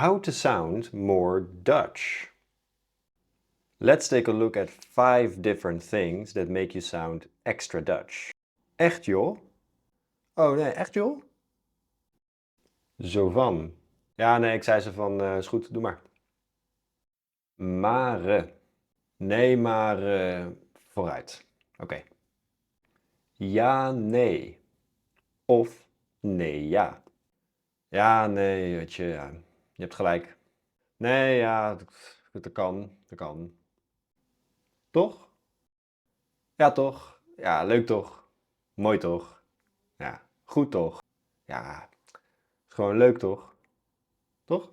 How to sound more Dutch. Let's take a look at 5 different things that make you sound extra Dutch. Echt joh? Oh nee, echt joh? Zo van. Ja, nee, ik zei ze van, is goed, doe maar. Mare. Nee, maar vooruit. Oké. Ja, nee. Of nee, ja. Ja, nee, weet je, ja. Je hebt gelijk. Nee, ja, dat kan, dat kan. Toch? Ja, toch? Ja, leuk toch? Mooi toch? Ja, goed toch? Ja, is gewoon leuk toch? Toch?